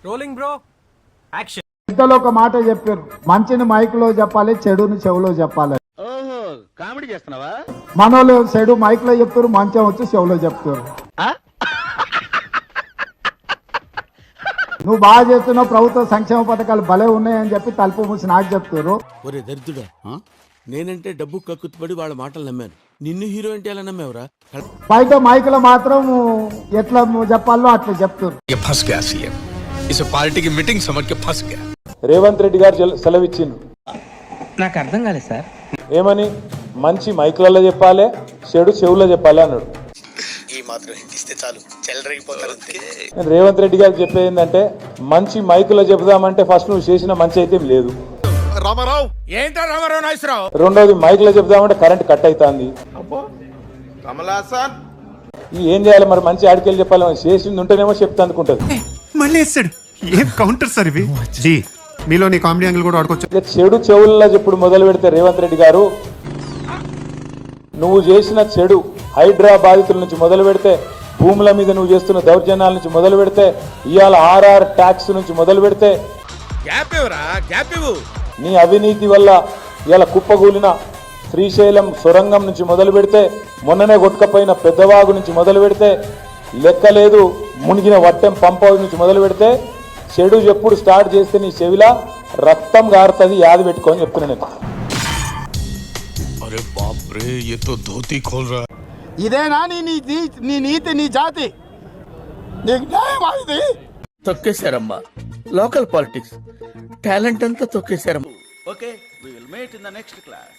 Rolling bro action. పెద్దలు ఒక మాట చెప్పారు, మంచిని మైక్లో చెప్పాలి, చెడుని చెవులో చెప్పాలి. ఓహో కామెడీ చేస్తున్నావా? మనోళ్ళు చెడు మైక్లో చెప్తారు, మంచం వచ్చి చెవులో చెప్తారు. నువ్వు బాగా చేస్తున్నావు, ప్రభుత్వ సంక్షేమ పథకాలు భలే ఉన్నాయని చెప్పి తలుపు మూసి నాకు చెప్తారు. ఒరే దరిద్రుడా, నేనంటే డబ్బు కక్కుతుపడి వాళ్ళ మాటలు నమ్మాను. నిన్ను హీరో అంటే ఎలా నమ్మేవరా? బయట మైకులో మాత్రం ఎట్లా చెప్పాలో అట్లా చెప్తారు. రేవంత్ రెడ్డి గారు సెలవిచ్చిండు. నాకు అర్థం కాలేదు సార్. ఏమని? మంచి మైకులలో చెప్పాలి, చెడు చెవుల్లో చెప్పాలి అన్నాడు. నేను రేవంత్ రెడ్డి గారికి చెప్పేది ఏంటంటే, మంచి మైకులో చెబుదామంటే ఫస్ట్ నువ్వు చేసిన మంచి అయితే లేదు. రెండోది మైకులో చెబుదామంటే కరెంట్ కట్ అవుతుంది. ఏం చేయాలి మరి? మంచి ఆడికెళ్ళి చెప్పాలి, చేసింది ఉంటేనేమో చెప్తా అనుకుంటది. మళ్ళీ వేస్తాడు. ఏం కౌంటర్ సార్ ఇవి? మీలో నీ కామెడీ యాంగిల్ కూడా ఆడుకోవచ్చు. చెడు చెవుల్లో చెప్పుడు మొదలు పెడితే రేవంత్ రెడ్డి గారు, నువ్వు చేసిన చెడు హైడ్రా బాధితుల నుంచి మొదలు పెడితే, భూముల మీద నువ్వు చేస్తున్న దౌర్జన్యాల నుంచి మొదలు పెడితే, ఇవాళ ఆర్ఆర్ ట్యాక్స్ నుంచి మొదలు పెడితే, నీ అవినీతి వల్ల ఇవాళ కుప్పగూలిన శ్రీశైలం సొరంగం నుంచి మొదలు పెడితే, మొన్ననే కొట్టుకపోయిన పెద్దవాగు నుంచి మొదలు పెడితే, లెక్కలేదు మునిగిన వట్టెం పంప నుంచి మొదలు పెడితే, చెడు ఎప్పుడు స్టార్ట్ చేస్తే నీ చెవిలా రక్తం గారుతుంది, యాది పెట్టుకోని చెప్తున్నా నేను. ఇదేనా నీ నీతి, నీ జాతి? నీకు న్యాయమా ఇది? తొక్కేశారమ్మా లోకల్ పాలిటిక్స్, టాలెంట్ అంతా తొక్కేశారమ్మా. Okay, we will meet in the next class.